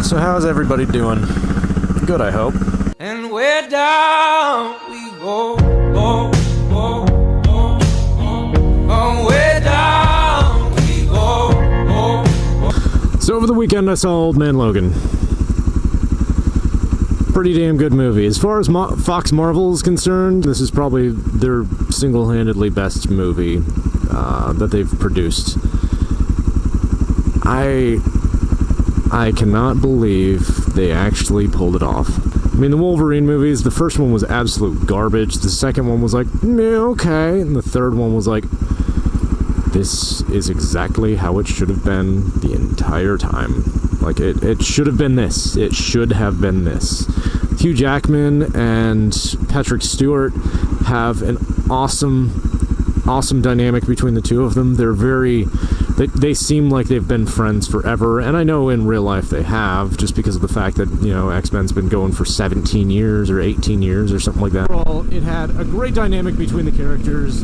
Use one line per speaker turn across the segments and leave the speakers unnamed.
So how's everybody doing? Good, I hope.
And where down we go, oh, oh, oh, oh, oh, where down we go, oh, oh.
So over the weekend I saw Old Man Logan. Pretty damn good movie. As far as Fox Marvel is concerned, this is probably their single-handedly best movie that they've produced. I cannot believe they actually pulled it off. I mean, the Wolverine movies, the first one was absolute garbage. The second one was like, okay. And the third one was like, this is exactly how it should have been the entire time. Like, it should have been this. It should have been this. Hugh Jackman and Patrick Stewart have an awesome dynamic between the two of them. They're they seem like they've been friends forever, and I know in real life they have, just because of the fact that, you know, X-Men's been going for 17 years or 18 years or something like that. Overall, it had a great dynamic between the characters.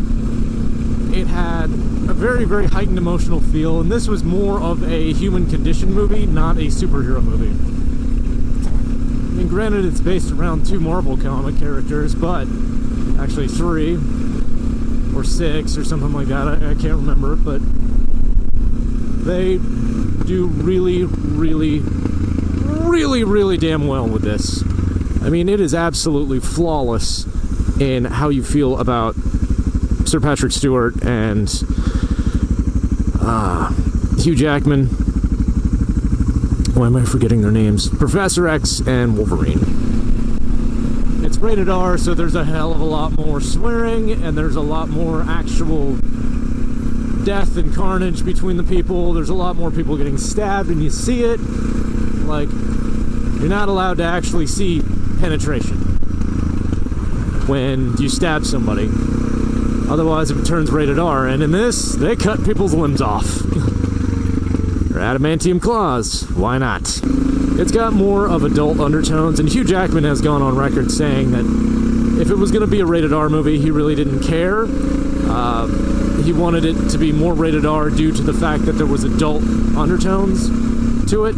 It had a very, very heightened emotional feel, and this was more of a human condition movie, not a superhero movie. I mean, granted, it's based around 2 Marvel comic characters, but actually 3 or 6 or something like that. I can't remember, but they do really damn well with this. I mean, it is absolutely flawless in how you feel about Sir Patrick Stewart and Hugh Jackman. Why am I forgetting their names? Professor X and Wolverine. It's rated R, so there's a hell of a lot more swearing, and there's a lot more actual death and carnage between the people. There's a lot more people getting stabbed, and you see it. Like, you're not allowed to actually see penetration when you stab somebody. Otherwise, it turns rated R, and in this, they cut people's limbs off. Or adamantium claws. Why not? It's got more of adult undertones, and Hugh Jackman has gone on record saying that if it was going to be a rated R movie, he really didn't care. He wanted it to be more rated R due to the fact that there was adult undertones to it,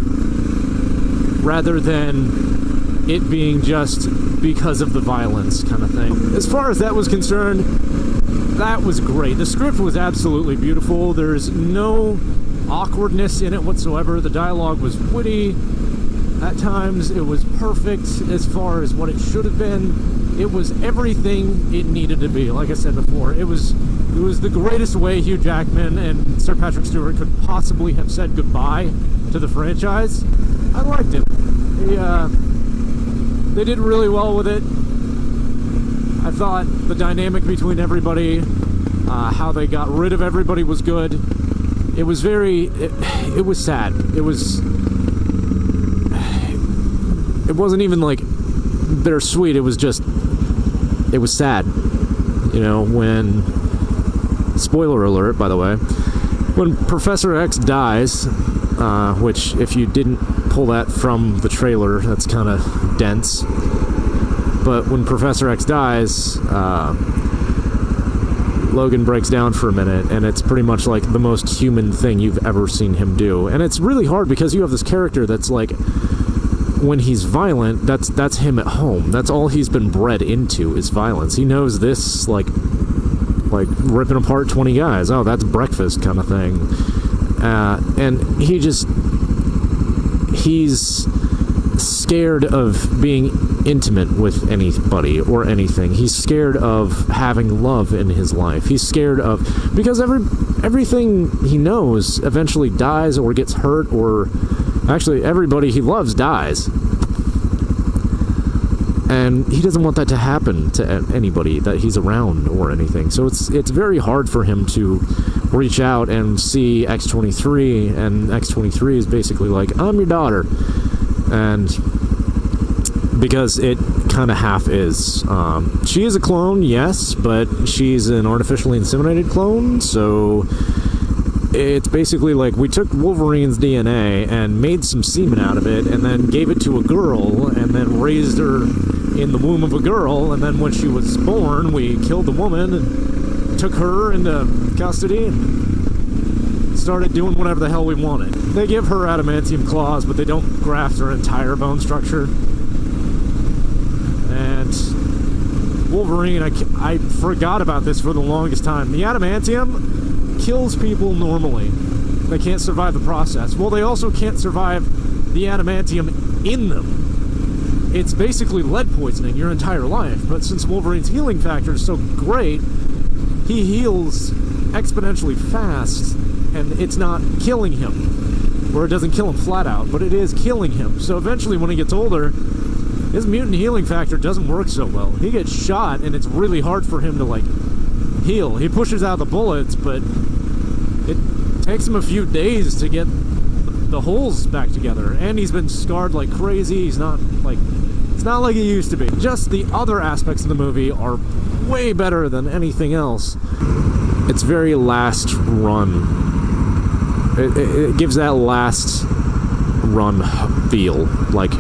rather than it being just because of the violence kind of thing. As far as that was concerned, that was great. The script was absolutely beautiful. There's no awkwardness in it whatsoever. The dialogue was witty. At times, it was perfect as far as what it should have been. It was everything it needed to be. Like I said before, it was the greatest way Hugh Jackman and Sir Patrick Stewart could possibly have said goodbye to the franchise. I liked it. They did really well with it. I thought the dynamic between everybody, how they got rid of everybody was good. It was it was sad. It wasn't even like bittersweet. It was sad. You know, when, spoiler alert, by the way, when Professor X dies, which if you didn't pull that from the trailer, that's kind of dense. But when Professor X dies, Logan breaks down for a minute, and it's pretty much like the most human thing you've ever seen him do. And it's really hard because you have this character that's like, when he's violent, that's him at home. That's all he's been bred into, is violence. He knows this, like ripping apart 20 guys. Oh, that's breakfast kind of thing. And he's scared of being intimate with anybody or anything. He's scared of having love in his life. He's scared of, because everything he knows eventually dies or gets hurt, or actually everybody he loves dies. And he doesn't want that to happen to anybody that he's around or anything. So it's very hard for him to reach out and see X-23, and X-23 is basically like, I'm your daughter. And because it kind of half is. She is a clone, yes, but she's an artificially inseminated clone, so it's basically like we took Wolverine's DNA and made some semen out of it, and then gave it to a girl, and then raised her in the womb of a girl, and then when she was born, we killed the woman and took her into custody and started doing whatever the hell we wanted. They give her adamantium claws, but they don't graft her entire bone structure. And Wolverine, I forgot about this for the longest time. The adamantium kills people normally. They can't survive the process. Well, they also can't survive the adamantium in them. It's basically lead poisoning your entire life. But since Wolverine's healing factor is so great, he heals exponentially fast, and it's not killing him. Or it doesn't kill him flat out, but it is killing him. So eventually, when he gets older, his mutant healing factor doesn't work so well. He gets shot, and it's really hard for him to, like, heal. He pushes out the bullets, but it takes him a few days to get the holes back together. And he's been scarred like crazy. He's not, like, it's not like he used to be. Just the other aspects of the movie are way better than anything else. It's very last run. It gives that last run feel. Like,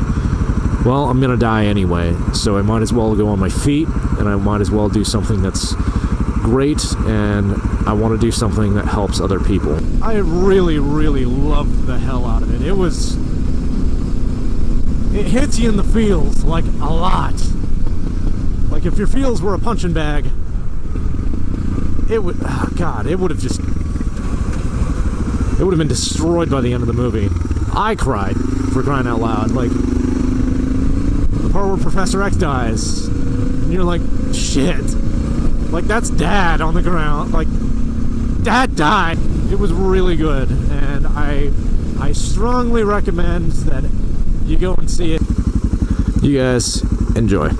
well, I'm gonna die anyway, so I might as well go on my feet, and I might as well do something that's great, and I want to do something that helps other people. I really, really loved the hell out of it. It hits you in the feels, like, a lot. Like, if your feels were a punching bag, it would, oh God, it would have been destroyed by the end of the movie. I cried, for crying out loud. Like, the part where Professor X dies, and you're like, shit. Like, that's Dad on the ground. Like, Dad died. It was really good, and I strongly recommend that you go and see it. You guys enjoy.